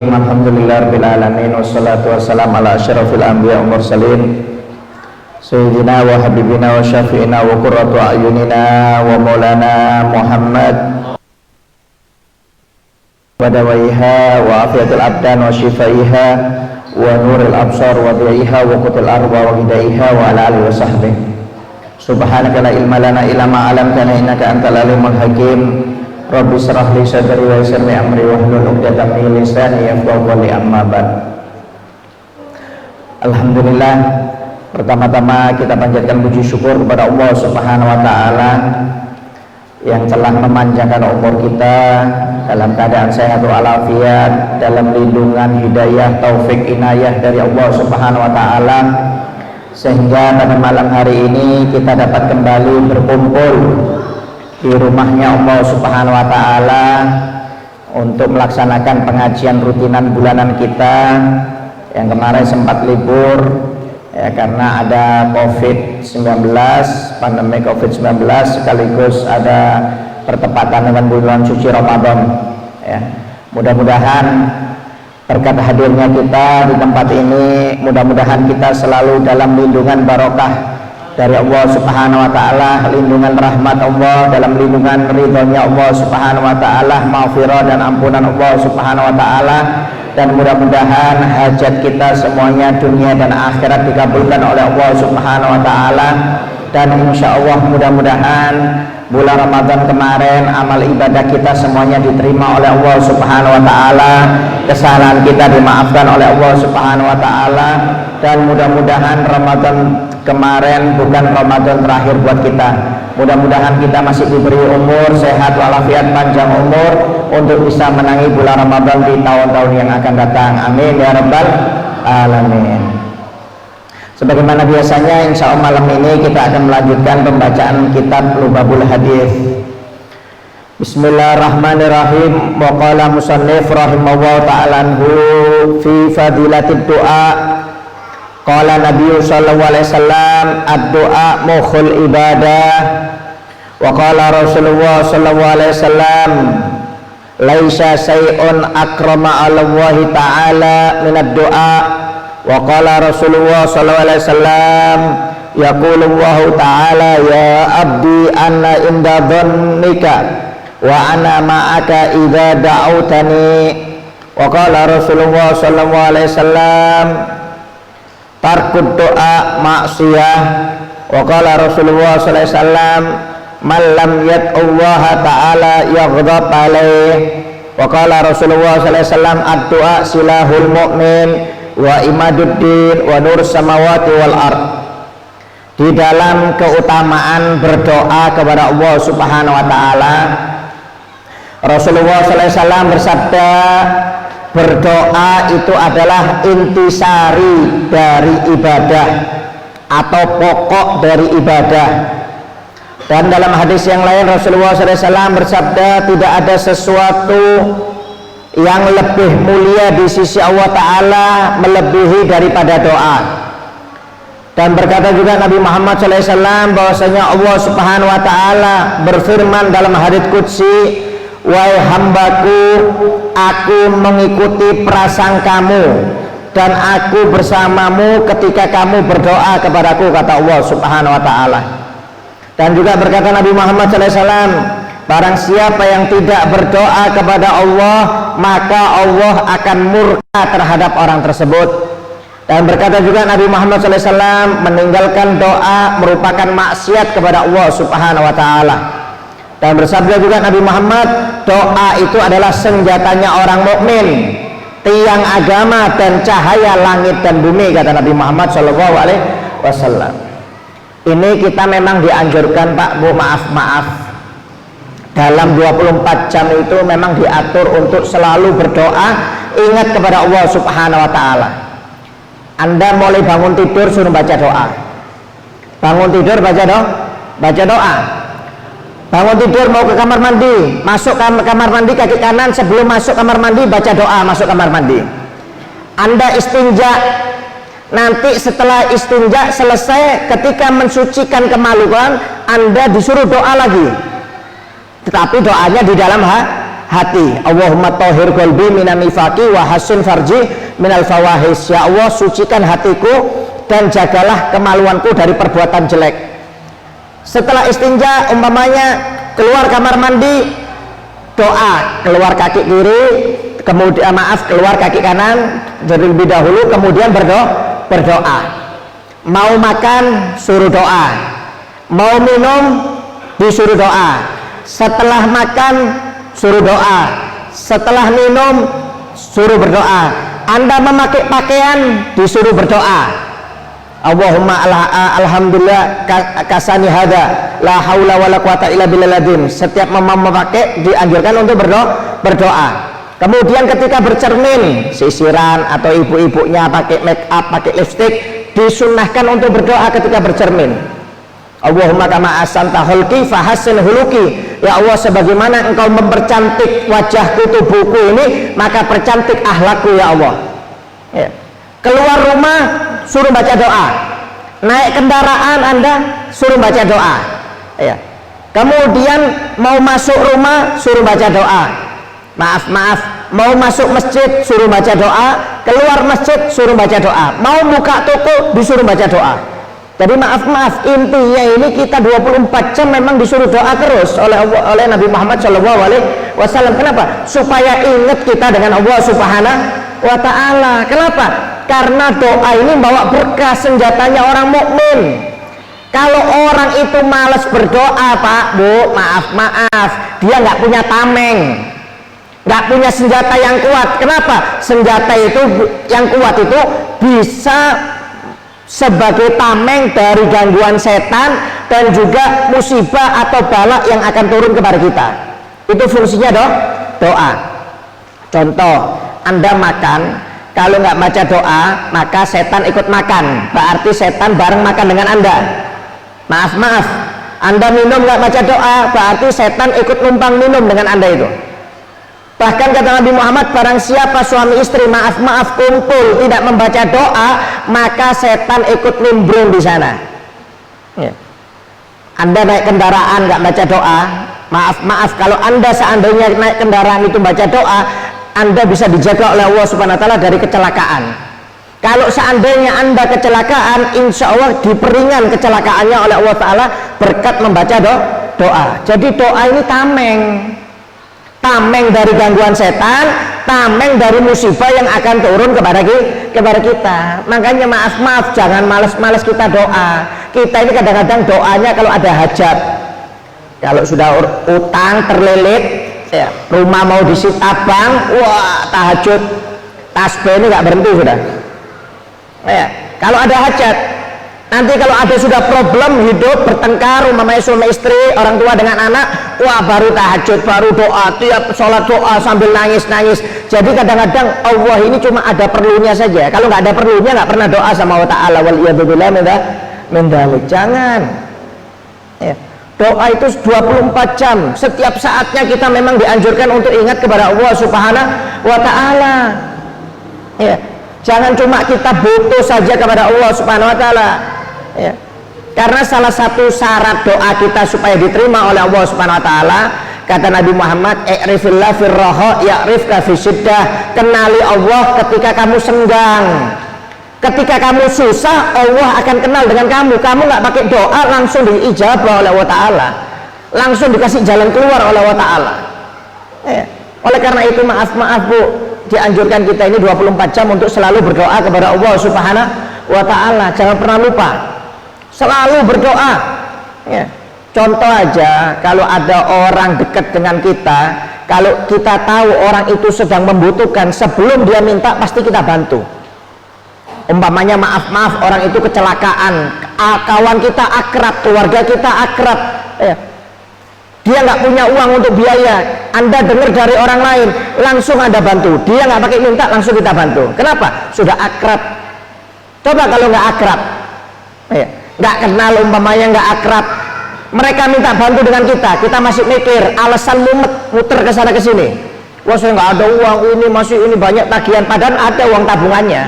Alhamdulillahirabbil alamin wassalatu wassalamu ala asyrafil anbiya wal mursalin sayyidina wa habibina wa syafi'ina wa qurratu a'yunina wa maulana Muhammad wa dawaiha wa afiyatul abdan wa shifaiha wa nuril absar wa dhi'iha wa qutil arwa wa hidaiha wa ala alihi wa sahbihi. Subhanaka la ilma lana illa ma 'allamtana innaka antal alimul hakim. Rabbi shrah li sadri wa yassir li amri wahlul 'uqdatam min lisani yafqahu qawli, amma ba'd. Alhamdulillah, pertama-tama kita panjatkan puji syukur kepada Allah Subhanahu wa taala yang telah memanjangkan umur kita dalam keadaan sehat walafiat, dalam lindungan hidayah, taufik, inayah dari Allah Subhanahu wa taala, sehingga pada malam hari ini kita dapat kembali berkumpul di rumahnya Allah Subhanahu wa taala untuk melaksanakan pengajian rutinan bulanan kita yang kemarin sempat libur ya, karena ada COVID-19, pandemi COVID-19, sekaligus ada pertepatan dengan bulan suci Ramadan ya. Mudah-mudahan berkat hadirnya kita di tempat ini, mudah-mudahan kita selalu dalam lindungan barokah dari Allah Subhanahu wa taala, lindungan rahmat Allah, dalam lindungan ridhonya Allah Subhanahu wa taala, maghfirah dan ampunan Allah Subhanahu wa taala, dan mudah-mudahan hajat kita semuanya dunia dan akhirat dikabulkan oleh Allah Subhanahu wa taala. Dan insya Allah mudah-mudahan bulan Ramadan kemarin amal ibadah kita semuanya diterima oleh Allah Subhanahu wa taala, kesalahan kita dimaafkan oleh Allah Subhanahu wa taala, dan mudah-mudahan Ramadan kemarin bukan Ramadan terakhir buat kita. Mudah-mudahan kita masih diberi umur sehat walafiat, panjang umur untuk bisa menangi bulan Ramadan di tahun-tahun yang akan datang. Amin ya rabbal alamin. Sebagaimana biasanya, insya Allah malam ini kita akan melanjutkan pembacaan kitab Lubabul Hadis. Bismillahirrahmanirrahim. Wa qala musannif rahimahullahu ta'ala anhu fi fadilatid du'a. Qala Nabi sallallahu alaihi wasallam, ad-du'a mukhul ibadah. Wa qala Rasulullah sallallahu alaihi wasallam, laisa shay'un akrama 'ala Allah ta'ala min ad-du'a. Wa qala Rasulullah sallallahu alaihi wasallam, yaqulu Allah ta'ala, ya abdi anna inda dhannika wa ana ma'aka idza da'autani. Wa qala Rasulullah sallallahu alaihi wasallam, tarkud doa maksiyah. Wa qala Rasulullah sallallahu alaihi wasallam, man lam yad'ullaha ta'ala yaghdab alaih. Wa qala Rasulullah sallallahu alaihi wasallam, ad-du'a silahul mu'min wa imaduddin wa nur samawati wal ard. Di dalam keutamaan berdoa kepada Allah Subhanahu wa taala, Rasulullah sallallahu alaihi wasallam bersabda, berdoa itu adalah intisari dari ibadah atau pokok dari ibadah. Dan dalam hadis yang lain Rasulullah SAW bersabda, tidak ada sesuatu yang lebih mulia di sisi Allah Ta'ala melebihi daripada doa. Dan berkata juga Nabi Muhammad SAW bahwasanya Allah Subhanahu wa Ta'ala berfirman dalam hadits qudsi, wahai hambaku, aku mengikuti prasangkamu dan aku bersamamu ketika kamu berdoa kepadaku, kata Allah Subhanahu wa taala. Dan juga berkata Nabi Muhammad SAW, barang siapa yang tidak berdoa kepada Allah, maka Allah akan murka terhadap orang tersebut. Dan berkata juga Nabi Muhammad SAW, meninggalkan doa merupakan maksiat kepada Allah Subhanahu wa taala. Dan bersabda juga Nabi Muhammad, doa itu adalah senjatanya orang mukmin, tiang agama dan cahaya langit dan bumi, kata Nabi Muhammad SAW. Ini kita memang dianjurkan Pak Bu, maaf, dalam 24 jam itu memang diatur untuk selalu berdoa, ingat kepada Allah Subhanahu wa taala. Anda mulai bangun tidur suruh baca doa. Bangun tidur baca doa. Bangun tidur mau ke kamar mandi, masuk kamar mandi kaki kanan, sebelum masuk kamar mandi baca doa masuk kamar mandi. Anda istinja, nanti setelah istinja selesai, ketika mensucikan kemaluan, Anda disuruh doa lagi. Tetapi doanya di dalam hati. Allahumma tahhir qalbi minan nifaqi wa hassin farji minal fawahis. Ya Allah, sucikan hatiku dan jagalah kemaluanku dari perbuatan jelek. Setelah istinja, umpamanya keluar kamar mandi, doa, keluar kaki kiri, kemudian keluar kaki kanan terlebih dahulu, kemudian berdoa. Mau makan suruh doa, mau minum disuruh doa, setelah makan suruh doa, setelah minum suruh berdoa. Anda memakai pakaian disuruh berdoa. Allahumma alhamdulillah kasani hada la haula wala quwata illa billahil. Setiap memakai dianjurkan untuk berdoa. Kemudian ketika bercermin, sisiran atau ibu-ibunya pakai make up, pakai lipstick, disunnahkan untuk berdoa ketika bercermin. Allahumma kama ahsanta khulqi fahassin huluki. Ya Allah, sebagaimana engkau mempercantik wajahku, tubuhku ini, maka percantik akhlakku ya Allah. Ya. Keluar rumah suruh baca doa, naik kendaraan Anda suruh baca doa, ya. Kemudian mau masuk rumah suruh baca doa, mau masuk masjid suruh baca doa, keluar masjid suruh baca doa, mau buka toko disuruh baca doa. Jadi maaf, intinya ini kita 24 jam memang disuruh doa terus oleh Nabi Muhammad SAW. Kenapa? Supaya ingat kita dengan Allah Subhanahu wa Ta'ala. Kenapa? Karena doa ini bawa berkah, senjatanya orang mukmin. Kalau orang itu malas berdoa, Pak, Bu, maaf, dia nggak punya tameng, nggak punya senjata yang kuat. Kenapa? Senjata itu yang kuat itu bisa sebagai tameng dari gangguan setan dan juga musibah atau bala yang akan turun kepada kita. Itu fungsinya doa. Contoh, Anda makan, kalau nggak baca doa maka setan ikut makan, berarti setan bareng makan dengan Anda. Maaf, Anda minum nggak baca doa, berarti setan ikut numpang minum dengan Anda itu. Bahkan kata Nabi Muhammad, barang siapa suami istri kumpul tidak membaca doa, maka setan ikut nimbrung di sana. Ya. Anda naik kendaraan nggak baca doa, maaf, kalau Anda seandainya naik kendaraan itu baca doa, Anda bisa dijaga oleh Allah Subhanahu wa Ta'ala dari kecelakaan. Kalau seandainya Anda kecelakaan, insya Allah diperingan kecelakaannya oleh Allah Ta'ala berkat membaca doa. Jadi doa ini tameng dari gangguan setan, tameng dari musibah yang akan turun kepada kita. Makanya maaf, jangan malas-malas kita doa. Kita ini kadang-kadang doanya kalau ada hajat, kalau sudah utang terlilit, ya, rumah mau disita bank, wah tahajud, tasbih ini nggak berhenti sudah. Ya, kalau ada hajat, nanti kalau ada sudah problem hidup, bertengkar, umpamanya suami istri, orang tua dengan anak, wah baru tahajud, baru doa, tiap sholat doa sambil nangis. Jadi kadang-kadang Allah ini cuma ada perlunya saja. Kalau nggak ada perlunya nggak pernah doa sama Allah Ta'ala. Waliyadzubillah min dzalik. Jangan. Ya. Doa itu 24 jam, setiap saatnya kita memang dianjurkan untuk ingat kepada Allah Subhanahu wa Ta'ala. Ya. Jangan cuma kita butuh saja kepada Allah Subhanahu wa Ta'ala. Ya. Karena salah satu syarat doa kita supaya diterima oleh Allah Subhanahu wa Ta'ala, kata Nabi Muhammad, i'rifillah firraha ya'rifka fisyiddah. Kenali Allah ketika kamu senggang, ketika kamu susah, Allah akan kenal dengan kamu. Kamu nggak pakai doa langsung diijabah oleh Allah Ta'ala, langsung dikasih jalan keluar oleh Allah Ta'ala. Ya. Oleh karena itu maaf Bu, dianjurkan kita ini 24 jam untuk selalu berdoa kepada Allah Subhanahu wa Ta'ala. Jangan pernah lupa, selalu berdoa. Ya. Contoh aja, kalau ada orang dekat dengan kita, kalau kita tahu orang itu sedang membutuhkan, sebelum dia minta pasti kita bantu. Umpamanya maaf orang itu kecelakaan, kawan kita akrab, keluarga kita akrab, ya. Dia nggak punya uang untuk biaya, Anda dengar dari orang lain, langsung Anda bantu. Dia nggak pakai minta, langsung kita bantu. Kenapa? Sudah akrab. Coba kalau nggak akrab, ya, nggak kenal, umpamanya nggak akrab, mereka minta bantu dengan kita masih mikir, alasan muter ke sana ke sini. Wah, saya nggak ada uang, ini banyak tagihan, padahal ada uang tabungannya.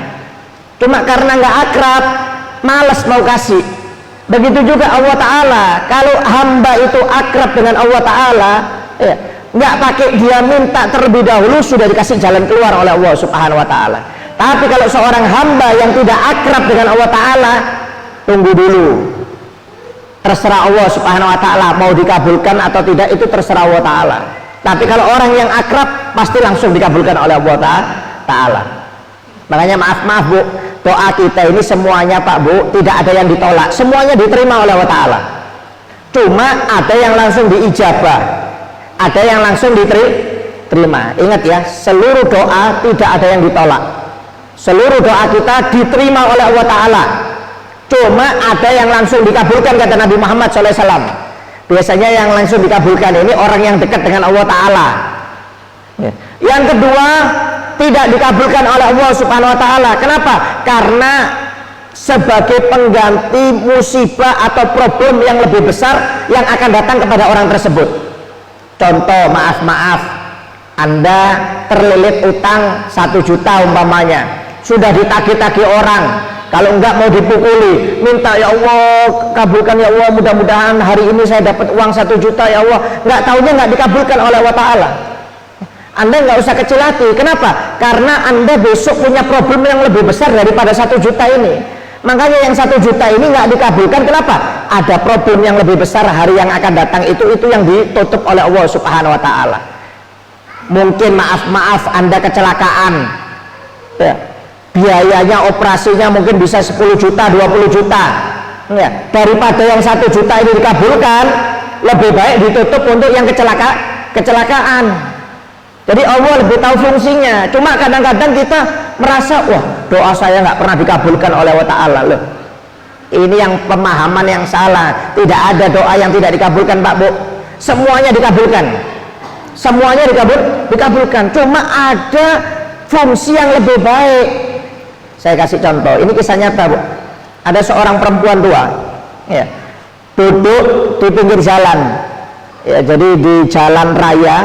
Cuma karena nggak akrab, malas mau kasih. Begitu juga Allah Ta'ala, kalau hamba itu akrab dengan Allah Ta'ala, ya, nggak pakai dia minta terlebih dahulu, sudah dikasih jalan keluar oleh Allah Subhanahu wa Ta'ala. Tapi kalau seorang hamba yang tidak akrab dengan Allah Ta'ala, tunggu dulu, terserah Allah Subhanahu wa Ta'ala mau dikabulkan atau tidak, itu terserah Allah Ta'ala. Tapi kalau orang yang akrab, pasti langsung dikabulkan oleh Allah Ta'ala. Makanya maaf Bu, doa kita ini semuanya Pak Bu, tidak ada yang ditolak, semuanya diterima oleh Allah Ta'ala. Cuma ada yang langsung diijabah, ada yang langsung diterima. Ingat ya, seluruh doa tidak ada yang ditolak, seluruh doa kita diterima oleh Allah Ta'ala. Cuma ada yang langsung dikabulkan, kata Nabi Muhammad SAW. Biasanya yang langsung dikabulkan ini orang yang dekat dengan Allah Ta'ala. Yang kedua, tidak dikabulkan oleh Allah Subhanahu wa Ta'ala. Kenapa? Karena sebagai pengganti musibah atau problem yang lebih besar yang akan datang kepada orang tersebut. Contoh, maaf, Anda terlilit utang 1 juta umpamanya, sudah ditagih-tagih orang, kalau enggak mau dipukuli, minta ya Allah kabulkan ya Allah, mudah-mudahan hari ini saya dapat uang 1 juta ya Allah. Enggak taunya enggak dikabulkan oleh Allah Ta'ala. Anda nggak usah kecil hati. Kenapa? Karena Anda besok punya problem yang lebih besar daripada 1 juta ini. Makanya yang 1 juta ini nggak dikabulkan. Kenapa? Ada problem yang lebih besar hari yang akan datang, itu yang ditutup oleh Allah Subhanahu wa Ta'ala. Mungkin maaf Anda kecelakaan ya, biayanya operasinya mungkin bisa 10 juta 20 juta ya. Daripada yang 1 juta ini dikabulkan, lebih baik ditutup untuk yang kecelakaan. Jadi Allah lebih tahu fungsinya. Cuma kadang-kadang kita merasa, wah doa saya nggak pernah dikabulkan oleh Allah Ta'ala. Loh, ini yang pemahaman yang salah. Tidak ada doa yang tidak dikabulkan Pak Bu, semuanya dikabulkan, semuanya dikabulkan. Cuma ada fungsi yang lebih baik. Saya kasih contoh, ini kisah nyata Bu. Ada seorang perempuan tua ya, duduk di pinggir jalan ya, jadi di jalan raya,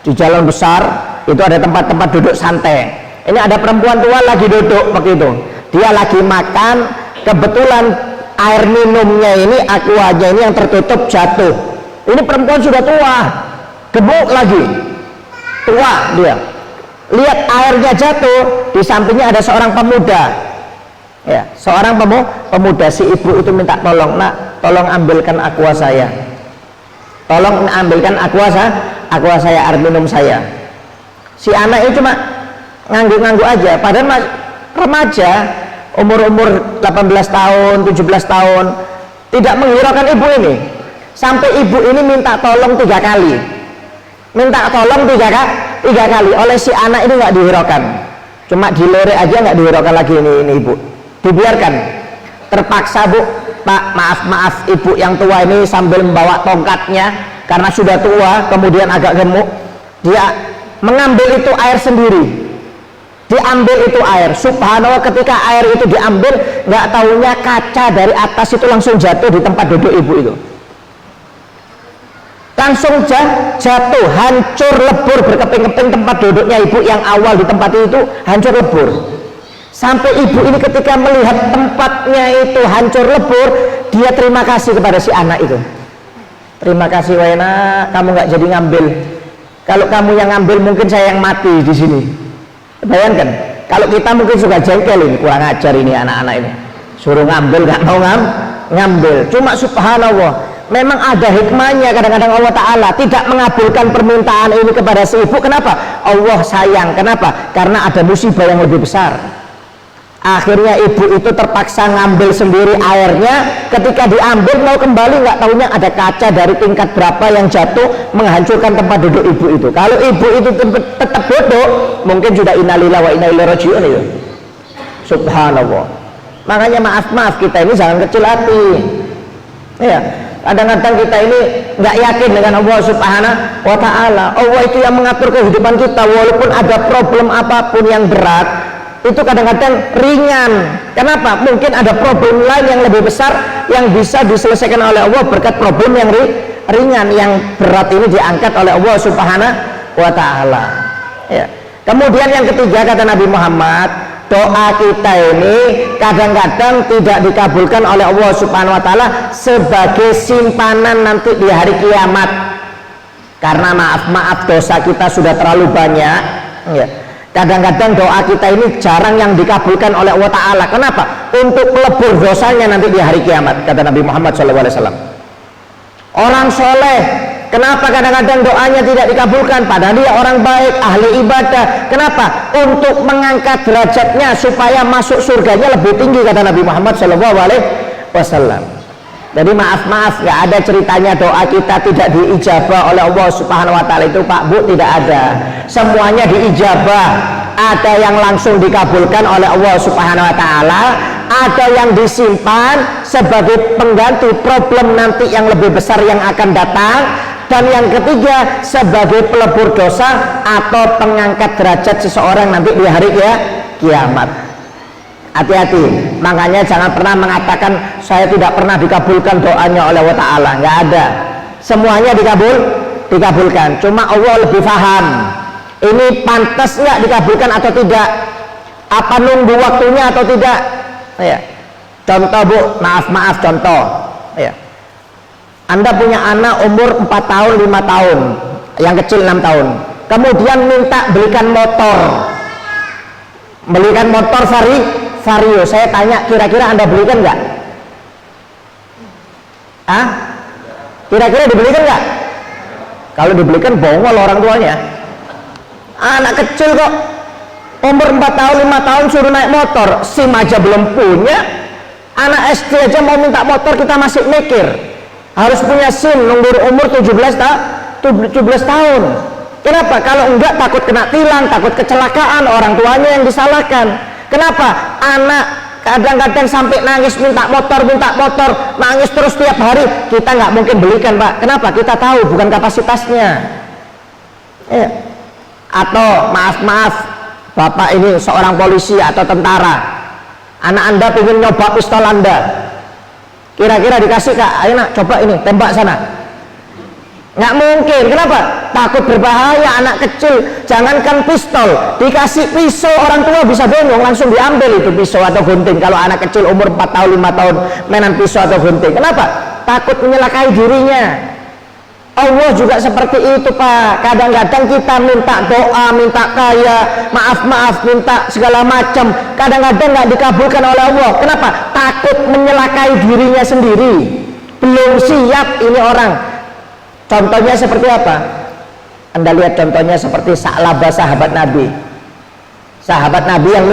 di jalan besar itu ada tempat-tempat duduk santai. Ini ada perempuan tua lagi duduk begitu, dia lagi makan, kebetulan air minumnya ini, aquanya ini yang tertutup jatuh. Ini perempuan sudah tua, gemuk lagi, tua dia. Lihat airnya jatuh, di sampingnya ada seorang pemuda ya, seorang pemuda. Si ibu itu minta tolong, Nak, tolong ambilkan aqua saya, tolong ambilkan aqua saya, air minum saya. Si anak itu cuma ngangguk-ngangguk aja, padahal remaja, umur-umur 18 tahun, 17 tahun, tidak menghiraukan ibu ini. Sampai ibu ini minta tolong 3 kali, minta tolong 3 kali, oleh si anak ini nggak dihiraukan, cuma dilirik aja, nggak dihiraukan lagi ini ibu, dibiarkan. Terpaksa Bu, Pak, maaf ibu yang tua ini sambil membawa tongkatnya, karena sudah tua kemudian agak gemuk, dia mengambil itu air sendiri, diambil itu air. Subhanallah, ketika air itu diambil, nggak taunya kaca dari atas itu langsung jatuh di tempat duduk ibu itu, langsung jatuh, hancur lebur berkeping-keping tempat duduknya ibu yang awal di tempat itu hancur lebur. Sampai ibu ini ketika melihat tempatnya itu hancur lebur, dia terima kasih kepada si anak itu. Terima kasih Waina, kamu nggak jadi ngambil. Kalau kamu yang ngambil mungkin saya yang mati di sini. Bayangkan, kalau kita mungkin suka jengkel, ini kurang ajar ini anak-anak ini, suruh ngambil nggak mau ngambil. Cuma subhanallah, memang ada hikmahnya. Kadang-kadang Allah Ta'ala tidak mengabulkan permintaan ini kepada si ibu. Kenapa? Allah sayang. Kenapa? Karena ada musibah yang lebih besar. Akhirnya ibu itu terpaksa ngambil sendiri airnya. Ketika diambil mau kembali, nggak tahunya ada kaca dari tingkat berapa yang jatuh menghancurkan tempat duduk ibu itu. Kalau ibu itu tetap duduk, mungkin sudah innalillahi wa inna ilaihi raji'un itu. Subhanallah. Makanya maaf kita ini jangan kecil hati ya. Kadang-kadang kita ini nggak yakin dengan Allah Subhanahu wa Ta'ala. Allah itu yang mengatur kehidupan kita, walaupun ada problem apapun yang berat, itu kadang-kadang ringan. Kenapa? Mungkin ada problem lain yang lebih besar yang bisa diselesaikan oleh Allah berkat problem yang ringan. Yang berat ini diangkat oleh Allah Subhanahu wa Ta'ala ya. Kemudian yang ketiga, kata Nabi Muhammad, doa kita ini kadang-kadang tidak dikabulkan oleh Allah Subhanahu wa Ta'ala sebagai simpanan nanti di hari kiamat. Karena maaf dosa kita sudah terlalu banyak, ya. Kadang-kadang doa kita ini jarang yang dikabulkan oleh Allah Ta'ala. Kenapa? Untuk melebur dosanya nanti di hari kiamat, kata Nabi Muhammad SAW. Orang soleh, kenapa kadang-kadang doanya tidak dikabulkan? Padahal dia orang baik, ahli ibadah. Kenapa? Untuk mengangkat derajatnya supaya masuk surganya lebih tinggi, kata Nabi Muhammad SAW. Jadi maaf, nggak ada ceritanya doa kita tidak diijabah oleh Allah Subhanahu Wa Taala itu, Pak Bu, tidak ada. Semuanya diijabah. Ada yang langsung dikabulkan oleh Allah Subhanahu Wa Taala, ada yang disimpan sebagai pengganti problem nanti yang lebih besar yang akan datang, dan yang ketiga sebagai pelebur dosa atau pengangkat derajat seseorang nanti di hari kiamat. Hati-hati, makanya jangan pernah mengatakan saya tidak pernah dikabulkan doanya oleh Allah Ta'ala. Nggak ada, semuanya dikabulkan. Cuma Allah lebih paham ini pantas nggak dikabulkan atau tidak, apa nunggu waktunya atau tidak, ya. Contoh Bu, maaf contoh, ya. Anda punya anak umur 4 tahun 5 tahun, yang kecil 6 tahun, kemudian minta belikan motor Vario. Saya tanya, kira-kira Anda belikan nggak? Kira-kira dibelikan nggak? Kalau dibelikan bongol orang tuanya. Anak kecil kok umur 4 tahun 5 tahun suruh naik motor, SIM aja belum punya. Anak SD aja mau minta motor kita masih mikir harus punya SIM, nunggu umur 17 tahun. Kenapa? Kalau enggak takut kena tilang, takut kecelakaan, orang tuanya yang disalahkan. Kenapa? Anak kadang-kadang sampai nangis minta motor, nangis terus tiap hari. Kita nggak mungkin belikan, Pak. Kenapa? Kita tahu bukan kapasitasnya. Ya. Atau maaf, Bapak ini seorang polisi atau tentara, anak Anda pengen nyoba pistol Anda, kira-kira dikasih, Kak, ayo nak coba ini, tembak sana. Nggak mungkin. Kenapa? Takut berbahaya. Anak kecil, jangankan pistol, dikasih pisau orang tua bisa bengong, langsung diambil itu pisau atau gunting. Kalau anak kecil umur 4 tahun 5 tahun mainan pisau atau gunting. Kenapa? Takut menyelakai dirinya. Allah juga seperti itu, Pak. Kadang-kadang kita minta doa, minta kaya, maaf, minta segala macam, kadang-kadang nggak dikabulkan oleh Allah. Kenapa? Takut menyelakai dirinya sendiri. Belum siap ini orang. Contohnya seperti apa? Anda lihat contohnya seperti Sa'labah, sahabat Nabi. Sahabat Nabi yang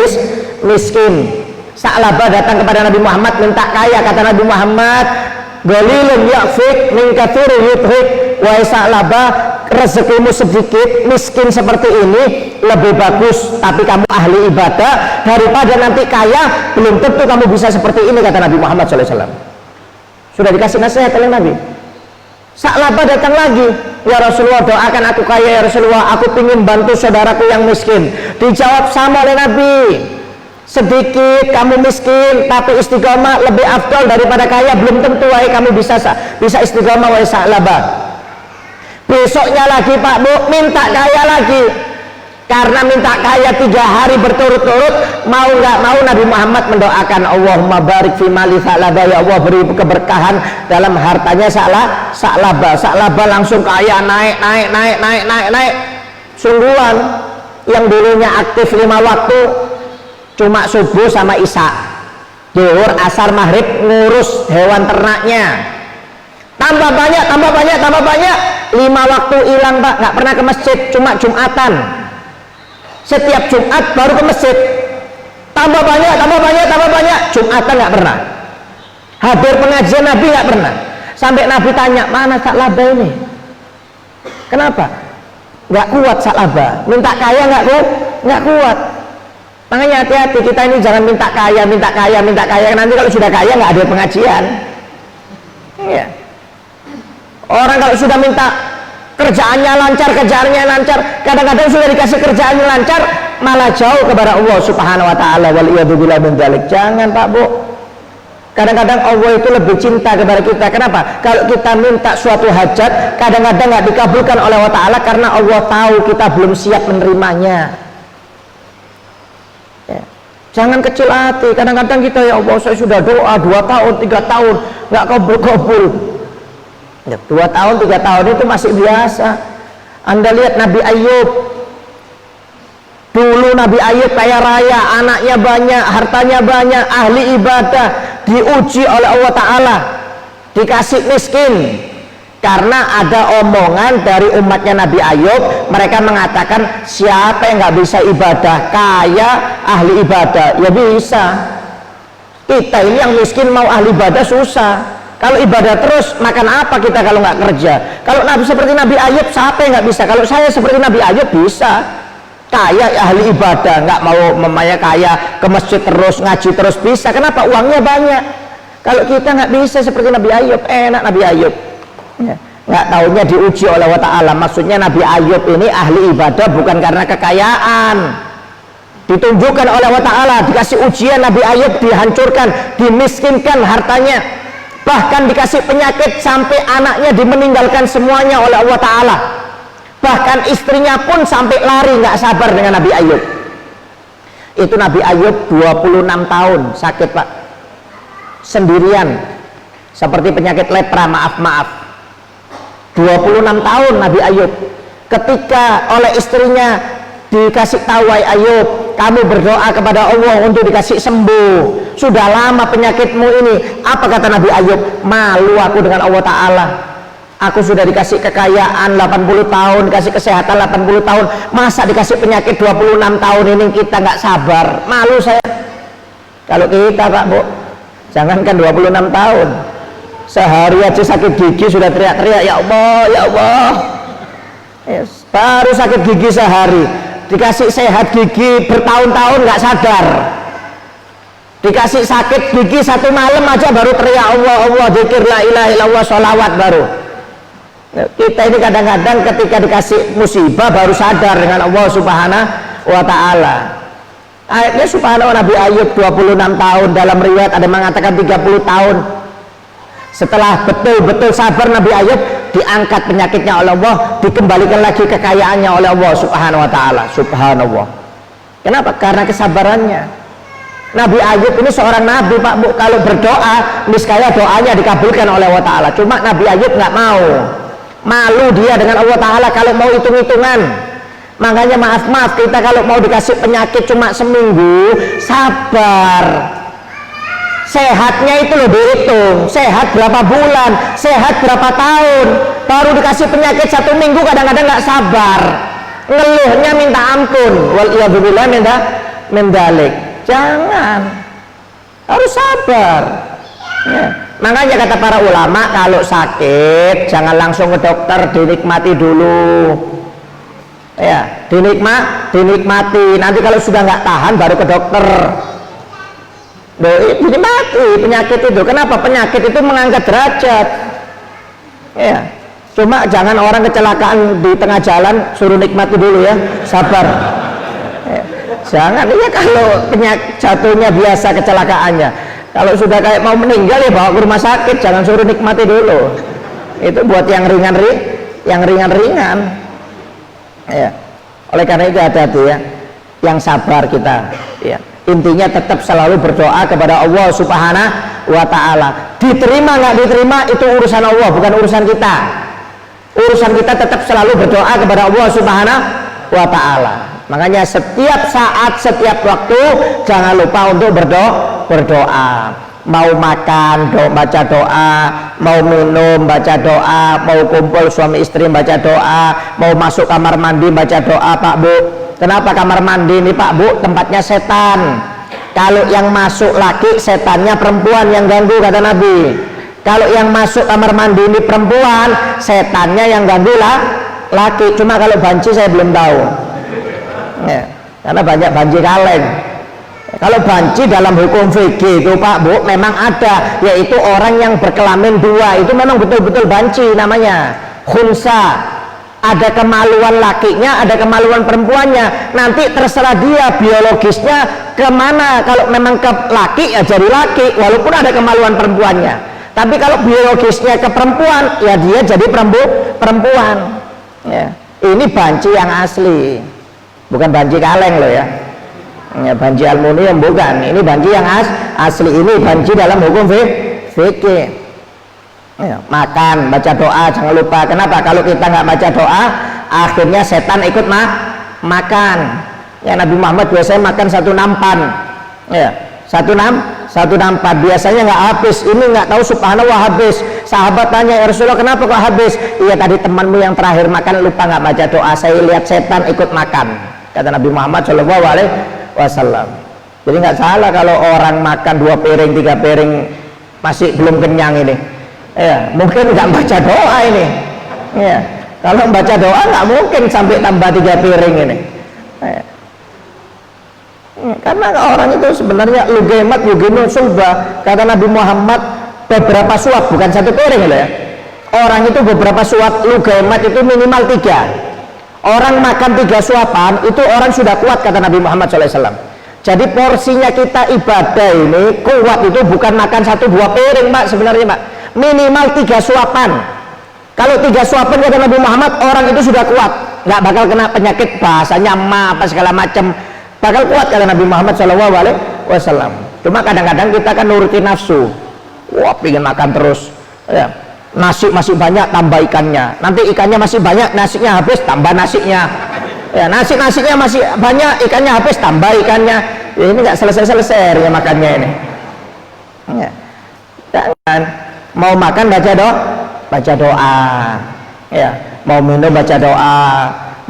miskin. Sa'labah datang kepada Nabi Muhammad minta kaya. Kata Nabi Muhammad, "Qalilun ya'fik min katsirin yudhik." Wahai Sa'labah, rezekimu sedikit, miskin seperti ini lebih bagus, tapi kamu ahli ibadah daripada nanti kaya, belum tentu kamu bisa seperti ini, kata Nabi Muhammad SAW. Sudah dikasih nasihat oleh Nabi. Sa'labah datang lagi, ya Rasulullah, doakan aku kaya ya Rasulullah, aku ingin bantu saudaraku yang miskin. Dijawab sama oleh Nabi, sedikit kamu miskin tapi istiqomah lebih afdal daripada kaya, belum tentu wahai kamu bisa istiqomah wahai Sa'labah. Besoknya lagi, Pak Bu, minta kaya lagi. Karena minta kaya 3 hari berturut-turut, mau nggak mau Nabi Muhammad mendoakan, Allahumma barik fi mali Sa'labah, ya Allah beri keberkahan dalam hartanya Sa'labah. Sa'labah langsung kaya, naik. Sungguhan, yang dulunya aktif 5 waktu cuma subuh sama isya, zuhur, asar, maghrib ngurus hewan ternaknya. Tambah banyak, 5 waktu hilang, Pak, nggak pernah ke masjid, cuma Jumatan. Setiap Jumat baru ke masjid. Tambah banyak, Jumatan nggak pernah. Hadir pengajian Nabi nggak pernah. Sampai Nabi tanya, mana Sa'labah ini? Kenapa? Nggak kuat Sa'labah. Minta kaya nggak kuat. Makanya hati-hati, kita ini jangan minta kaya. Nanti kalau sudah kaya nggak ada pengajian. Iya. Orang kalau sudah minta kerjaannya lancar, kadang-kadang sudah dikasih kerjaannya lancar, malah jauh kepada Allah Subhanahu Wa Taala. Waliyadzubillah min dzalik. Jangan, Pak Bu. Kadang-kadang Allah itu lebih cinta kepada kita. Kenapa? Kalau kita minta suatu hajat, kadang-kadang nggak dikabulkan oleh Allah Taala karena Allah tahu kita belum siap menerimanya. Ya. Jangan kecil hati. Kadang-kadang kita, ya Allah, saya sudah doa 2 tahun, 3 tahun nggak kabul. Ya, 2 tahun 3 tahun itu masih biasa. Anda lihat Nabi Ayub. Dulu Nabi Ayub kaya raya, anaknya banyak, hartanya banyak, ahli ibadah, diuji oleh Allah Ta'ala, dikasih miskin. Karena ada omongan dari umatnya Nabi Ayub, mereka mengatakan siapa yang nggak bisa ibadah, kaya ahli ibadah. Ya bisa. Kita ini yang miskin mau ahli ibadah susah. Kalau ibadah terus makan apa kita kalau nggak kerja? Kalau Nabi seperti Nabi Ayub, siapa yang nggak bisa? Kalau saya seperti Nabi Ayub bisa. Kaya ahli ibadah, nggak mau memaya kaya ke masjid terus, ngaji terus bisa. Kenapa? Uangnya banyak. Kalau kita nggak bisa seperti Nabi Ayub, enak Nabi Ayub. Ya, nggak taunya diuji oleh Allah Ta'ala. Maksudnya Nabi Ayub ini ahli ibadah bukan karena kekayaan, ditunjukkan oleh Allah Ta'ala, dikasih ujian. Nabi Ayub dihancurkan, dimiskinkan hartanya, bahkan dikasih penyakit sampai anaknya dimeninggalkan semuanya oleh Allah Ta'ala, bahkan istrinya pun sampai lari, nggak sabar dengan Nabi Ayub. Itu Nabi Ayub 26 tahun sakit Pak, sendirian, seperti penyakit lepra, maaf 26 tahun Nabi Ayub. Ketika oleh istrinya dikasih tahu, Ayub, kamu berdoa kepada Allah untuk dikasih sembuh, sudah lama penyakitmu ini. Apa kata Nabi Ayub? Malu aku dengan Allah Ta'ala, aku sudah dikasih kekayaan 80 tahun, dikasih kesehatan 80 tahun, masa dikasih penyakit 26 tahun ini kita nggak sabar, malu saya. Kalau kita Pak Bu, jangankan 26 tahun, sehari aja sakit gigi sudah teriak-teriak, ya Allah, ya Allah. Yes. Baru sakit gigi sehari, dikasih sehat gigi bertahun-tahun nggak sadar. Dikasih sakit gigi satu malam aja baru teriak Allah, Allah, zikir la ilaha illallah, sholawat baru. Kita ini kadang-kadang ketika dikasih musibah baru sadar dengan Allah Subhanahu wa Ta'ala. Ayatnya subhanallah, Nabi Ayub 26 tahun, dalam riwayat ada mengatakan 30 tahun. Setelah betul-betul sabar Nabi Ayub, diangkat penyakitnya oleh Allah, dikembalikan lagi kekayaannya oleh Allah Subhanahu wa Ta'ala. Subhanallah. Kenapa? Karena kesabarannya. Nabi Ayub ini seorang nabi Pak Bu, kalau berdoa niscaya doanya dikabulkan oleh Allah Ta'ala. Cuma Nabi Ayub nggak mau, malu dia dengan Allah Ta'ala kalau mau hitung-hitungan. Makanya maaf kita kalau mau dikasih penyakit cuma seminggu, sabar. Sehatnya itu loh dihitung, sehat berapa bulan, sehat berapa tahun. Baru dikasih penyakit 1 minggu kadang-kadang nggak sabar, ngeluhnya minta ampun, wal iyadzubillah minta mendalik. Jangan, harus sabar ya. Makanya kata para ulama, kalau sakit jangan langsung ke dokter, dinikmati dulu ya, dinikmati. Nanti kalau sudah nggak tahan baru ke dokter. Ini mati penyakit itu. Kenapa? Penyakit itu mengangkat derajat ya. Cuma jangan orang kecelakaan di tengah jalan suruh nikmati dulu ya, sabar ya. Jangan, iya kalau penyakit jatuhnya biasa kecelakaannya, kalau sudah kayak mau meninggal ya bawa ke rumah sakit, jangan suruh nikmati dulu. Itu buat yang ringan-ringan ya. Oleh karena itu hati-hati ya, yang sabar kita ya. Intinya tetap selalu berdoa kepada Allah Subhanahu wa Ta'ala. Diterima nggak diterima itu urusan Allah, bukan urusan kita. Urusan kita tetap selalu berdoa kepada Allah Subhanahu wa Ta'ala. Makanya setiap saat, setiap waktu jangan lupa untuk berdoa. Mau makan baca doa, mau minum baca doa, mau kumpul suami istri baca doa, mau masuk kamar mandi baca doa Pak Bu. Kenapa kamar mandi ini Pak Bu? Tempatnya setan. Kalau yang masuk laki, setannya perempuan yang ganggu kata Nabi. Kalau yang masuk kamar mandi ini perempuan, setannya yang ganggu lah laki. Cuma kalau banci saya belum tahu ya, karena banyak banci kaleng. Kalau banci dalam hukum fikih itu Pak Bu memang ada, yaitu orang yang berkelamin dua, itu memang betul-betul banci namanya, khunsa. Ada kemaluan lakinya, ada kemaluan perempuannya. Nanti terserah dia biologisnya kemana. Kalau memang ke laki ya jadi laki, walaupun ada kemaluan perempuannya. Tapi kalau biologisnya ke perempuan, ya dia jadi perempuan ya. Ini banci yang asli, bukan banci kaleng loh ya. Ya, banci aluminium bukan. Ini banci yang asli. Ini banci dalam hukum fikih ya. Makan baca doa jangan lupa. Kenapa? Kalau kita nggak baca doa Akhirnya setan ikut makan. Ya, Nabi Muhammad biasanya makan satu nampan. Ya, satu nampan biasanya nggak habis. Ini nggak tahu, subhanallah habis. Sahabat tanya, ya Rasulullah kenapa kok habis? Iya, tadi temanmu yang terakhir makan lupa nggak baca doa, saya lihat setan ikut makan, kata Nabi Muhammad SAW. Jadi nggak salah kalau orang makan 2 piring 3 piring masih belum kenyang ini. Ya, mungkin nggak baca doa ini. Ya, kalau baca doa nggak mungkin sampai tambah 3 piring ini. Ya. Karena orang itu sebenarnya lugemat yuginu sulba, kata Nabi Muhammad, beberapa suap, bukan 1 piring loh ya. Orang itu beberapa suap, lugemat itu minimal 3. Orang makan 3 suapan itu orang sudah kuat, kata Nabi Muhammad SAW. Jadi porsinya kita ibadah ini kuat itu bukan makan 1-2 piring Pak, sebenarnya Pak, minimal 3 suapan. Kalau 3 suapan kata Nabi Muhammad, orang itu sudah kuat, nggak bakal kena penyakit bahasanya ma apa segala macam, bakal kuat kata Nabi Muhammad SAW. Cuma kadang-kadang kita kan nuruti nafsu, wah pengen makan terus ya. Nasi masih banyak, tambah ikannya. Nanti ikannya masih banyak, nasinya habis, tambah nasinya. Ya, nasinya masih banyak, ikannya habis, tambah ikannya. Ya, ini nggak selesai ya makannya ini. Ya. Jangan mau makan baca doa. Ya, mau minum baca doa,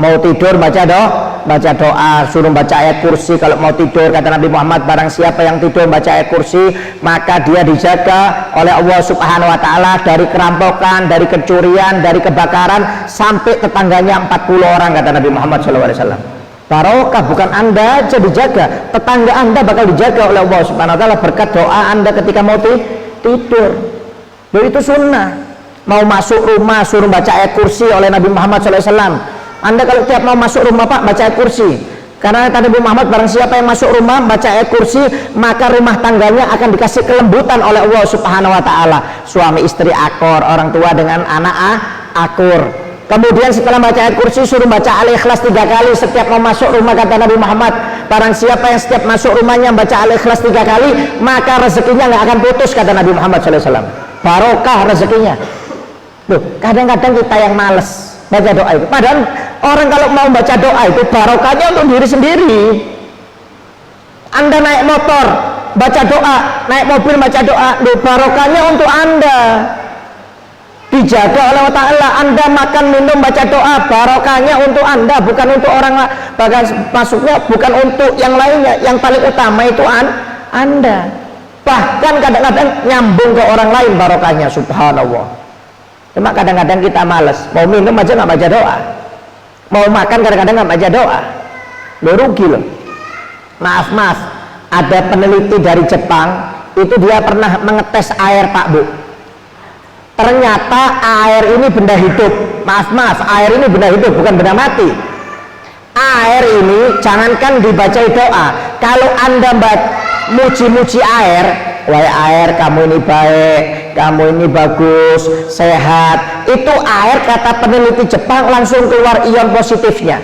mau tidur baca doa, suruh baca ayat kursi kalau mau tidur, kata Nabi Muhammad, barang siapa yang tidur baca ayat kursi maka dia dijaga oleh Allah Subhanahu wa taala dari kerampokan, dari kecurian, dari kebakaran, sampai tetangganya 40 orang, kata Nabi Muhammad SAW. Barokah, bukan Anda aja dijaga, tetangga Anda bakal dijaga oleh Allah Subhanahu wa taala berkat doa Anda ketika mau tidur. Jadi itu sunnah. Mau masuk rumah suruh baca ayat kursi oleh Nabi Muhammad SAW. Anda kalau tiap mau masuk rumah Pak, baca ayat kursi. Karena kata Nabi Muhammad, barang siapa yang masuk rumah baca ayat kursi, maka rumah tangganya akan dikasih kelembutan oleh Allah Subhanahu wa taala. Suami istri akur, orang tua dengan anak akur. Kemudian setelah baca ayat kursi suruh baca Al-Ikhlas 3 kali setiap mau masuk rumah, kata Nabi Muhammad. Barang siapa yang setiap masuk rumahnya baca Al-Ikhlas 3 kali, maka rezekinya nggak akan putus, kata Nabi Muhammad SAW. Barokah rezekinya. Loh, kadang-kadang kita yang males baca doa itu, padahal orang kalau mau baca doa itu barokahnya untuk diri sendiri. Anda naik motor baca doa, naik mobil baca doa, loh, barokahnya untuk Anda, dijaga oleh Allah Ta'ala. Anda makan minum baca doa, barokahnya untuk Anda, bukan untuk orang, bahkan masuknya bukan untuk yang lainnya. Yang paling utama itu Anda. Bahkan kadang-kadang nyambung ke orang lain barokahnya, subhanallah. Cuma kadang-kadang kita males, mau minum aja nggak baca doa, mau makan kadang-kadang nggak baca doa. Lo rugi loh. Maaf, ada peneliti dari Jepang itu, dia pernah mengetes air Pak Bu. Ternyata air ini benda hidup. Maaf, air ini benda hidup, bukan benda mati. Air ini jangankan dibaca doa, kalau Anda muji-muji air, wahai air kamu ini baik, kamu ini bagus, sehat, itu air kata peneliti Jepang langsung keluar ion positifnya.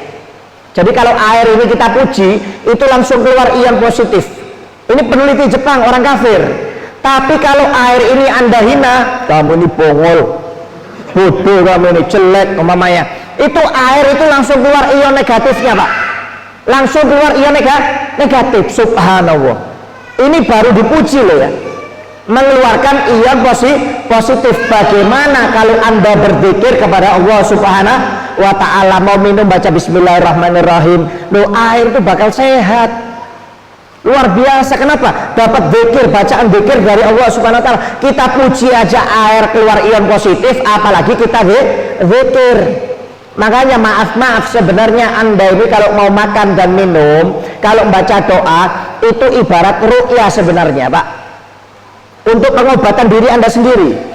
Jadi kalau air ini kita puji, itu langsung keluar ion positif. Ini peneliti Jepang, orang kafir. Tapi kalau air ini Anda hina, kamu ini bongol, bodoh, kamu ini jelek umpamanya, itu air itu langsung keluar ion negatifnya Pak, langsung keluar ion negatif. Subhanallah, ini baru dipuji loh ya, mengeluarkan ion positif. Bagaimana kalau Anda berzikir kepada Allah Subhanahu wa ta'ala, mau minum baca bismillahirrahmanirrahim, loh, air itu bakal sehat. Luar biasa. Kenapa? Dapat zikir, bacaan zikir dari Allah Subhanahu wa ta'ala. Kita puji aja air keluar ion positif, apalagi kita zikir. Makanya maaf, sebenarnya Anda ini kalau mau makan dan minum, kalau baca doa, itu ibarat ruqyah sebenarnya Pak, untuk pengobatan diri Anda sendiri.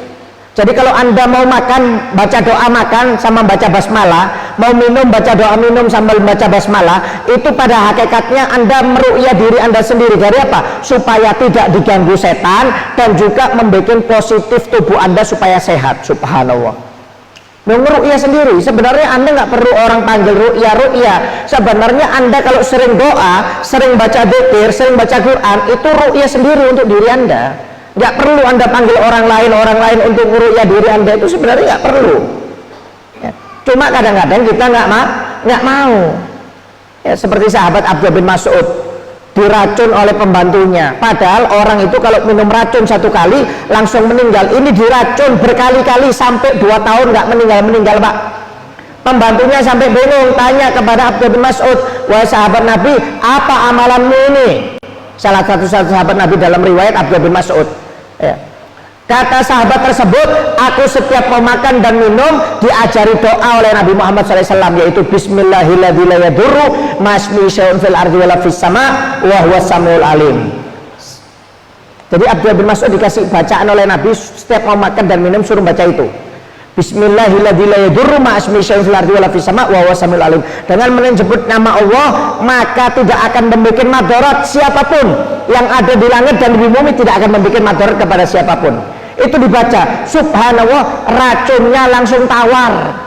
Jadi kalau Anda mau makan baca doa makan sama baca basmalah, mau minum baca doa minum sambil baca basmalah, itu pada hakikatnya Anda meruqyah diri Anda sendiri. Dari apa? Supaya tidak diganggu setan dan juga membuat positif tubuh Anda supaya sehat. Subhanallah. Meruqyah sendiri. Sebenarnya Anda nggak perlu orang panggil ruqyah. Sebenarnya Anda kalau sering doa, sering baca dzikir, sering baca Quran, itu ruqyah sendiri untuk diri Anda. Nggak perlu Anda panggil orang lain untuk meruqyah diri Anda, itu sebenarnya nggak perlu ya. Cuma kadang-kadang kita nggak mau. Ya, seperti sahabat Abdullah bin Mas'ud diracun oleh pembantunya, padahal orang itu kalau minum racun satu kali langsung meninggal. Ini diracun berkali-kali sampai 2 tahun nggak meninggal Pak. Pembantunya sampai bingung, tanya kepada Abdullah bin Mas'ud, wahai sahabat Nabi, apa amalanmu ini? Salah satu sahabat Nabi dalam riwayat Abdullah bin Mas'ud, ya. Kata sahabat tersebut, aku setiap mau makan dan minum diajari doa oleh Nabi Muhammad SAW, yaitu Bismillahirrahmanirrahim, masmi syai'un fil ardi wala fis sama wa huwas samiul alim. Jadi Abdullah bin Mas'ud dikasih bacaan oleh Nabi, setiap mau makan dan minum suruh baca itu, Bismillahirrahmanirrahim, masmi syai'un fil ardi wala fis sama wa huwas samiul alim. Dengan menyebut nama Allah, maka tidak akan membuat madarat siapapun yang ada di langit dan di bumi, tidak akan membuat madarat kepada siapapun. Itu dibaca, subhanallah, racunnya langsung tawar.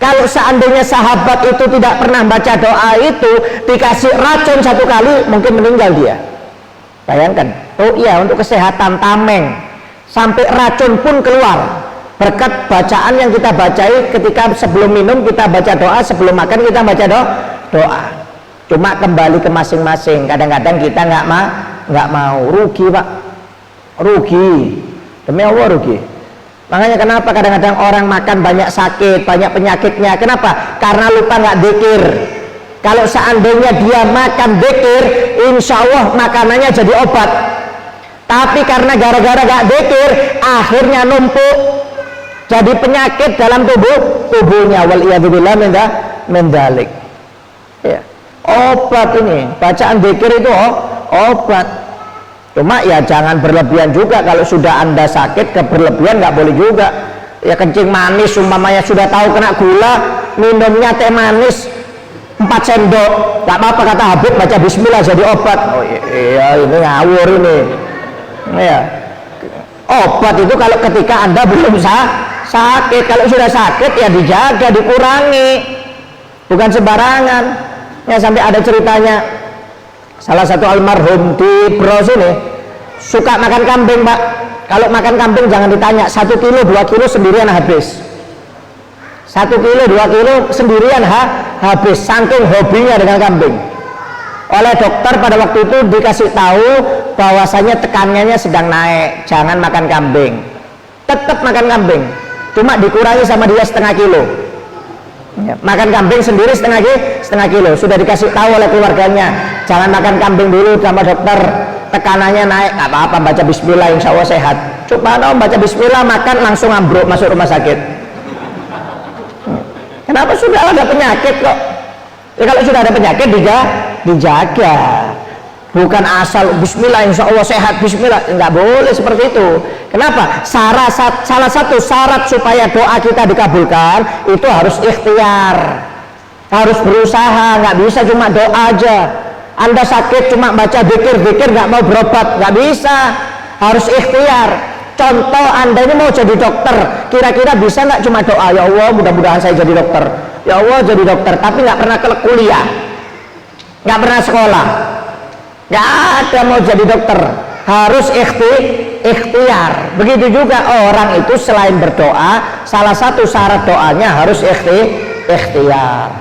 Kalau seandainya sahabat itu tidak pernah baca doa itu, dikasih racun satu kali, mungkin meninggal dia. Bayangkan, oh iya, untuk kesehatan tameng, sampai racun pun keluar berkat bacaan yang kita bacai. Ketika sebelum minum kita baca doa, sebelum makan kita baca doa. Cuma kembali ke masing-masing. Kadang-kadang kita nggak mau, rugi Pak, rugi. Demi Allah rugi. Makanya kenapa kadang-kadang orang makan banyak sakit, banyak penyakitnya. Kenapa? Karena lupa nggak dzikir. Kalau seandainya dia makan dzikir, insya Allah makanannya jadi obat. Tapi karena gara-gara nggak dzikir, akhirnya numpuk jadi penyakit dalam tubuhnya. Waliyadzubillah min dzalik. Ya. Obat ini, bacaan dzikir itu obat. Cuma ya jangan berlebihan juga. Kalau sudah Anda sakit, keberlebihan nggak boleh juga. Ya kencing manis umpamanya, sudah tahu kena gula, minumnya teh manis 4 sendok, nggak apa-apa kata Habib, baca bismillah jadi obat. Oh iya, ini ngawur ini. Ya. Obat itu kalau ketika Anda belum sakit. Kalau sudah sakit ya dijaga, dikurangi, bukan sembarangan. Ya, sampai ada ceritanya, salah satu almarhum di Bros ini suka makan kambing Pak. Kalau makan kambing jangan ditanya, 1 kilo 2 kilo sendirian habis. 1 kilo 2 kilo sendirian habis, saking hobinya dengan kambing. Oleh dokter pada waktu itu dikasih tahu bahwasanya tekanannya sedang naik, jangan makan kambing. Tetap makan kambing, cuma dikurangi sama dia 1/2 kilo. Ya, makan kambing sendiri 1/2 kilo. Sudah dikasih tahu oleh keluarganya, jangan makan kambing dulu sama dokter, tekanannya naik, nggak apa-apa, baca bismillah insya Allah sehat. Coba baca bismillah, makan langsung ambruk masuk rumah sakit. Kenapa? Sudah ada penyakit kok. Ya, kalau sudah ada penyakit dijaga, bukan asal bismillah insya Allah sehat, bismillah, nggak boleh seperti itu. Kenapa? Salah satu syarat supaya doa kita dikabulkan itu harus ikhtiar, harus berusaha. Nggak bisa cuma doa aja. Anda sakit cuma baca zikir nggak mau berobat, nggak bisa, harus ikhtiar. Contoh, Anda ini mau jadi dokter, kira-kira bisa nggak cuma doa, ya Allah mudah-mudahan saya jadi dokter, ya Allah jadi dokter, tapi nggak pernah kuliah, nggak pernah sekolah, nggak ada mau jadi dokter, harus ikhtiar. Begitu juga orang itu selain berdoa, salah satu syarat doanya harus ikhtiar.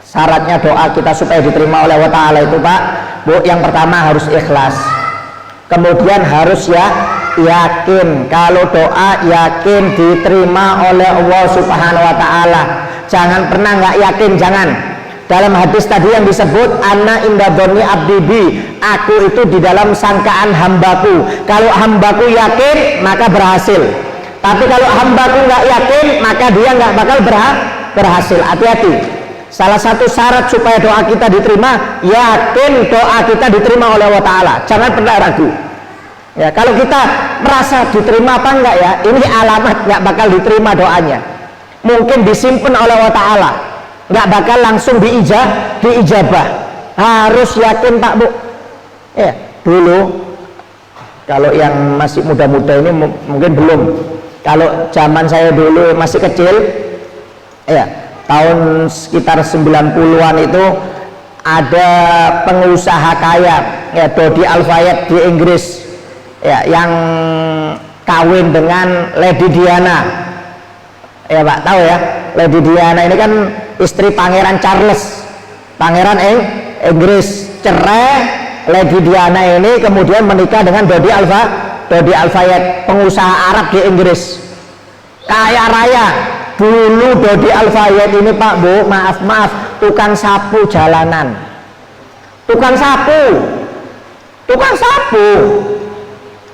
Syaratnya doa kita supaya diterima oleh Allah Ta'ala itu Pak, Bu, yang pertama harus ikhlas, kemudian harus yakin. Kalau doa yakin diterima oleh Allah Subhanahu wa Ta'ala. Jangan pernah nggak yakin, jangan. Dalam hadis tadi yang disebut ana inda dzanni abdi bi, aku itu di dalam sangkaan hambaku. Kalau hambaku yakin maka berhasil, tapi kalau hambaku nggak yakin maka dia nggak bakal berhasil. Hati-hati. Salah satu syarat supaya doa kita diterima, yakin doa kita diterima oleh Allah Ta'ala. Jangan pernah ragu. Ya, kalau kita merasa diterima apa enggak ya, ini alamat nggak bakal diterima doanya. Mungkin disimpan oleh Allah Ta'ala, nggak bakal langsung diijabah. Harus yakin Pak Bu. Ya, dulu kalau yang masih muda-muda ini mungkin belum. Kalau zaman saya dulu masih kecil, ya tahun sekitar 90-an itu ada pengusaha kaya, ya Dodi Al-Fayed di Inggris. Ya, yang kawin dengan Lady Diana, ya Pak tahu ya, Lady Diana ini kan istri Pangeran Charles, Pangeran Inggris. Cerai, Lady Diana ini kemudian menikah dengan Dodi Al-Fayed, pengusaha Arab di Inggris, kaya raya. Dulu Dodi Al-Fayed ini Pak Bu, maaf tukang sapu jalanan, tukang sapu.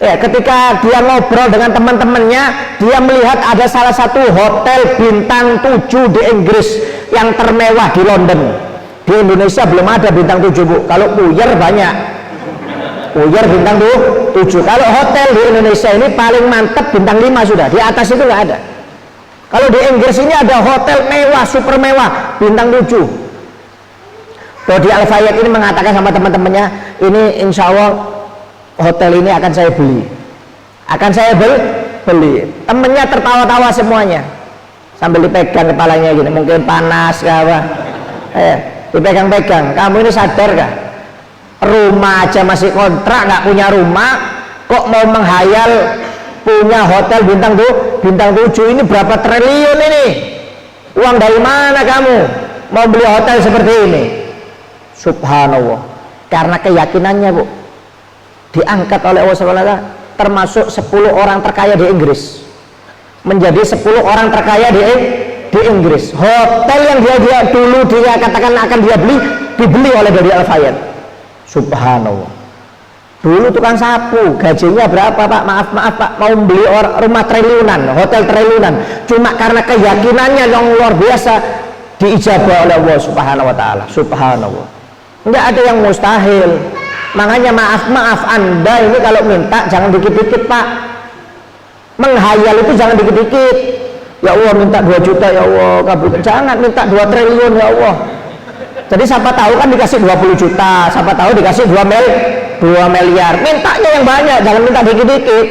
Ya, ketika dia ngobrol dengan teman-temannya, dia melihat ada salah satu hotel bintang 7 di Inggris yang termewah di London. Di Indonesia belum ada bintang 7 Bu, kalau Puyer banyak, Puyer bintang 7. Kalau hotel di Indonesia ini paling mantap bintang 5 sudah, di atas itu nggak ada. Kalau di Inggris ini ada hotel mewah, super mewah, bintang 7. Dodi Al-Fayed ini mengatakan sama teman-temannya, ini insya Allah hotel ini akan saya beli, beli. Temennya tertawa-tawa semuanya sambil dipegang kepalanya gini, mungkin panas apa, dipegang-pegang. Kamu ini sadar gak? Rumah aja masih kontrak, nggak punya rumah, kok mau menghayal punya hotel bintang 7? Ini berapa triliun ini? Uang dari mana kamu mau beli hotel seperti ini? Subhanallah. Karena keyakinannya Bu, diangkat oleh Allah SWT termasuk 10 orang terkaya di Inggris, menjadi 10 orang terkaya di Inggris. Hotel yang dia dulu dia katakan akan dia dibeli oleh Dodi Al-Fayed. Subhanallah. Dulu tukang sapu, gajinya berapa Pak? Maaf Pak, mau beli rumah triliunan, hotel triliunan, cuma karena keyakinannya yang luar biasa diijabah oleh Allah Subhanahu wa taala. Subhanallah. Enggak ada yang mustahil. Makanya maaf Anda ini kalau minta jangan dikit-dikit Pak. Menghayal itu jangan dikit-dikit. Ya Allah minta 2 juta ya Allah kabulkan. Jangan minta 2 triliun ya Allah. Jadi siapa tahu kan dikasih 20 juta, siapa tahu dikasih 2 miliar. Mintanya yang banyak, jangan minta dikit-dikit.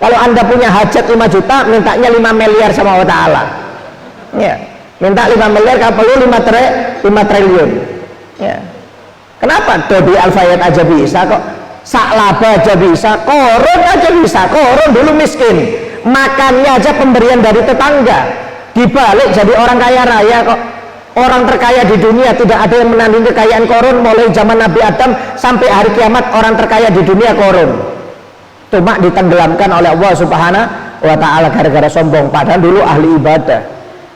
Kalau Anda punya hajat 5 juta, mintanya 5 miliar sama Allah Ta'ala. Ya, minta 5 miliar kalau perlu 5 triliun. Ya. Kenapa Dodi Al-Fayed aja bisa kok, Sa'laba aja bisa, Qarun aja bisa. Qarun dulu miskin, makannya aja pemberian dari tetangga, dibalik jadi orang kaya raya kok. Orang terkaya di dunia tidak ada yang menandingi kekayaan Qarun, mulai zaman Nabi Adam sampai hari kiamat orang terkaya di dunia Qarun. Cuma ditenggelamkan oleh Allah Subhanahu wa taala gara-gara sombong, padahal dulu ahli ibadah.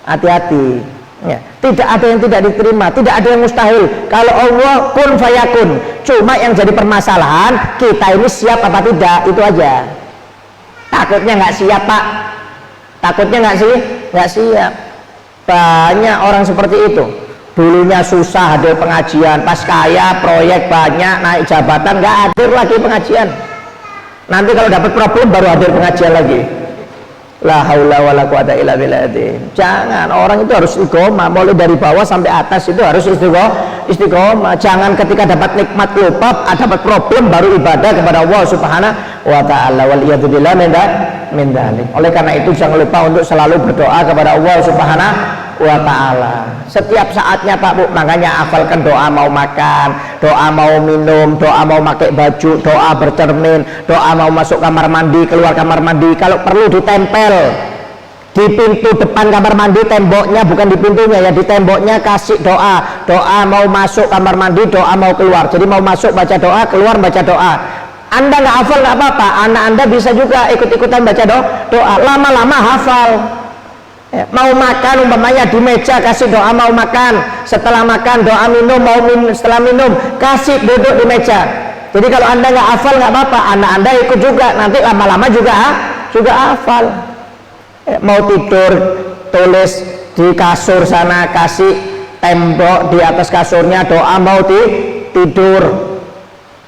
Hati-hati. Ya, tidak ada yang tidak diterima, tidak ada yang mustahil. Kalau Allah kun fayakun. Cuma yang jadi permasalahan kita ini siap apa tidak, itu aja. Takutnya nggak siap Pak, takutnya nggak siap. Banyak orang seperti itu, dulunya susah hadir pengajian, pas kaya proyek banyak, naik jabatan nggak hadir lagi pengajian. Nanti kalau dapat problem baru hadir pengajian lagi. La haula wala quwata illa billah. Jangan, orang itu harus istiqomah, mulai dari bawah sampai atas itu harus istiqomah. Jangan ketika dapat nikmat lupa, dapat problem baru ibadah kepada Allah Subhanahu wa taala. Wal iyadu billah min dzalik. Oleh karena itu jangan lupa untuk selalu berdoa kepada Allah Subhanahu wa taala. Setiap saatnya Pak Bu, makanya hafalkan doa mau makan, doa mau minum, doa mau pakai baju, doa bercermin, doa mau masuk kamar mandi, keluar kamar mandi. Kalau perlu ditempel di pintu depan kamar mandi, temboknya, bukan di pintunya ya, di temboknya kasih doa. Doa mau masuk kamar mandi, doa mau keluar. Jadi mau masuk baca doa, keluar baca doa. Anda nggak hafal nggak apa-apa, anak Anda bisa juga ikut-ikutan baca doa. Lama-lama hafal. Ya, mau makan umpamanya di meja kasih doa mau makan, setelah makan doa minum, setelah minum kasih duduk di meja. Jadi kalau Anda nggak hafal nggak apa-apa, anak Anda ikut juga, nanti lama-lama juga hafal. Ya, mau tidur tulis di kasur sana, kasih tembok di atas kasurnya doa mau tidur.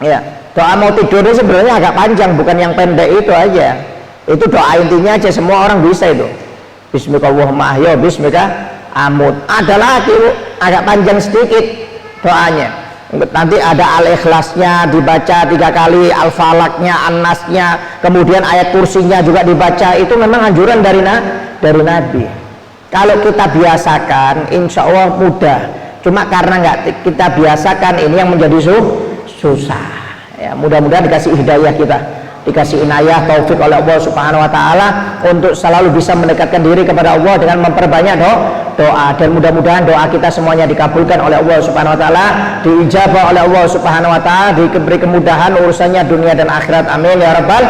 Ya, doa mau tidur ini sebenarnya agak panjang, bukan yang pendek itu aja. Itu doa intinya aja, semua orang bisa itu. Bismika Allahumma ahya bismika amut. Ada lagi Bu, agak panjang sedikit doanya. Nanti ada Al-Ikhlasnya dibaca 3 kali, Al-Falaknya, An-Nasnya, kemudian ayat kursinya juga dibaca. Itu memang anjuran dari Nabi. Kalau kita biasakan insya Allah mudah. Cuma karena nggak kita biasakan, ini yang menjadi susah. Ya, mudah-mudahan dikasih hidayah kita dikasih inayah taufik oleh Allah Subhanahu wa taala untuk selalu bisa mendekatkan diri kepada Allah dengan memperbanyak doa, dan mudah-mudahan doa kita semuanya dikabulkan oleh Allah Subhanahu wa taala, diijabah oleh Allah Subhanahu wa taala, diberi kemudahan urusannya dunia dan akhirat, amin ya rabbal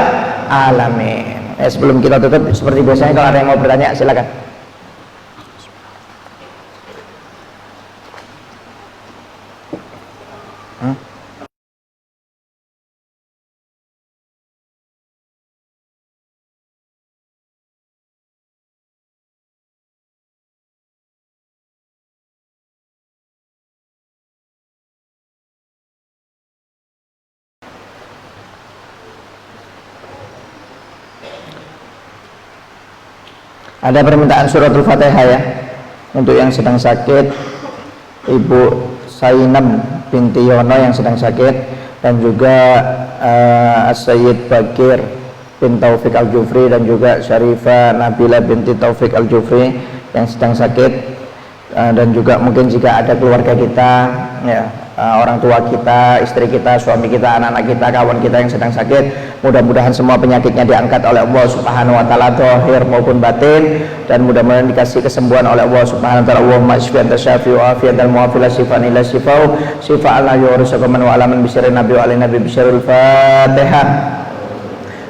alamin. Sebelum kita tutup seperti biasanya, kalau ada yang mau bertanya silakan. Ada permintaan suratul Fatihah ya untuk yang sedang sakit, Ibu Sainab binti Yono yang sedang sakit, dan juga Sayyid Bakir bin Taufik Al-Jufri, dan juga Syarifah Nabila binti Taufik Al-Jufri yang sedang sakit, dan juga mungkin jika ada keluarga kita ya, orang tua kita, istri kita, suami kita, anak-anak kita, kawan kita yang sedang sakit, mudah-mudahan semua penyakitnya diangkat oleh Allah Subhanahu wa taala, zahir maupun batin, dan mudah-mudahan dikasih kesembuhan oleh Allah Subhanahu wa taala. Allahumma isfi anta syafi wa afi antal mu'afi la shifaan illa shifau shifaan la yughadiru man wa alaman bisyarri nabi wa alin nabi bisyarril Fatihah.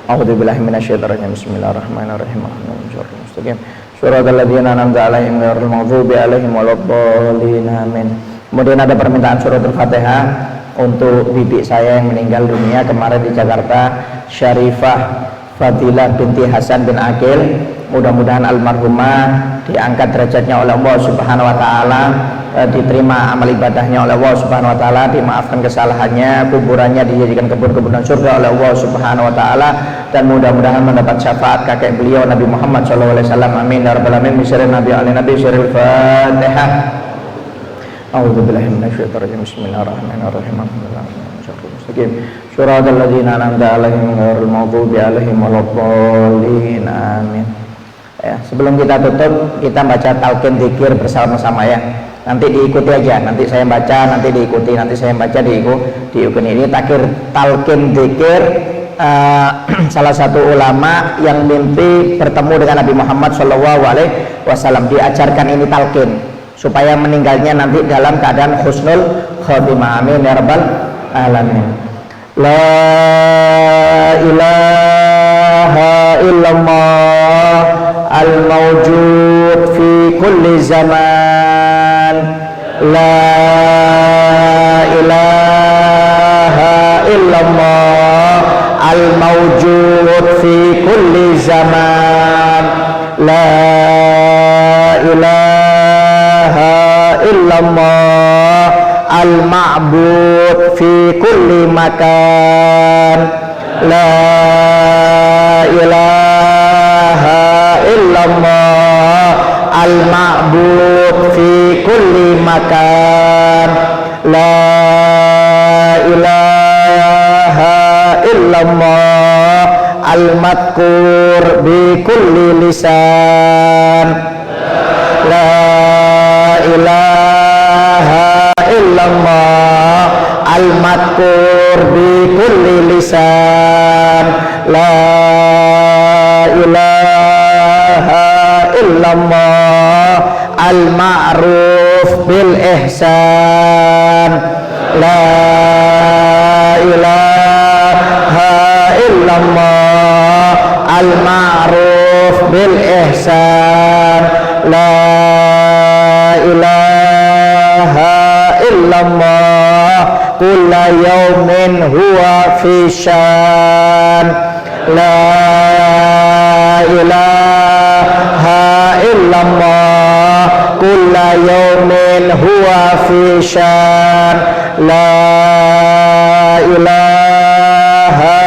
A'udzu billahi minasyaitonir rajim. Bismillahirrahmanirrahim. Mustaqim. Shiratal ladzina an'amta 'alaihim ghairil maghdubi 'alaihim waladdallin. Amin. Kemudian ada permintaan suratul Fatihah untuk bibi saya yang meninggal dunia kemarin di Jakarta, Syarifah Fadilah binti Hasan bin Akil. Mudah-mudahan almarhumah diangkat derajatnya oleh Allah Subhanahu wa taala, diterima amal ibadahnya oleh Allah Subhanahu wa taala, dimaafkan kesalahannya, kuburannya dijadikan kebun-kebunan surga oleh Allah Subhanahu wa taala, dan mudah-mudahan mendapat syafaat kakek beliau Nabi Muhammad SAW. Amin ya rabbal alamin. Bismillahirrahmanirrahim. Nabi ali nabi syarifil Fatihah. A'udzu billahi minasyaitonir rajim. Bismillahirrahmanirrahim. Mustaqim. Shiratal ladzina an'amta 'alaihim ghairil maghdubi 'alaihim waladdallin. Amin. Ya, sebelum kita tutup, kita baca talqin dzikir bersama-sama ya. Nanti diikuti aja. Nanti saya baca, nanti diikuti, nanti saya baca, diikuti. Ini talqin dzikir salah satu ulama yang mimpi bertemu dengan Nabi Muhammad SAW. Diajarkan ini talqin supaya meninggalnya nanti dalam keadaan husnul khotimah. Amin ya rabbal alamin. La ilaha illallah al-mawjud fi kulli zaman. La ilaha illallah al-mawjud fi kulli zaman. La ilaha illallah al-ma'bud fi kulli makan. La ilaha illallah al-ma'bud fi kulli makan. La ilaha illallah al-madhkur bi kulli lisan. La ilaha illallah al-madhkur bi kulli lisan. La ilaha illallah al-ma'ruf bil ihsan. La ilaha illallah al-ma'ruf bil ihsan. La ilaha illallah kulla yawmin huwa fi syan. La ilaha illallah kulla yawmin huwa fi syan. La ilaha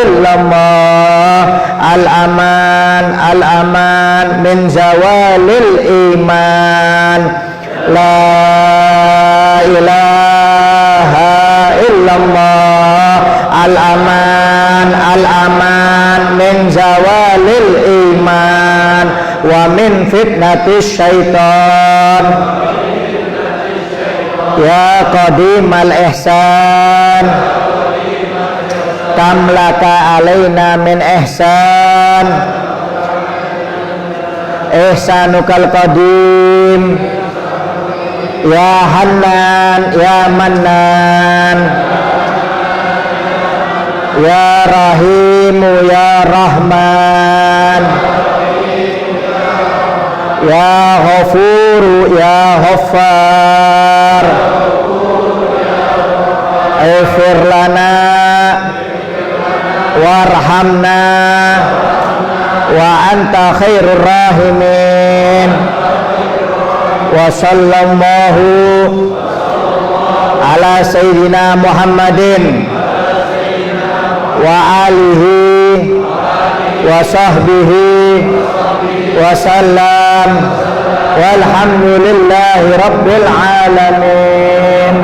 illallah al-aman al-aman min zawalil iman. La ilaha illallah al-aman al-aman min zawalil iman wa min fitnatis syaitan. Ya qadimal ihsan kam laka alaina min ihsan ihsanukal qadim ya Hannan ya Mannan ya Rahimu ya Rahman ya Ghafuru ya Ghaffar ighfir lana warhamna wa anta khairur rahimin wa sallallahu ala sayyidina Muhammadin wa alihi wa sahbihi wa sallam walhamdulillahi rabbil alamin.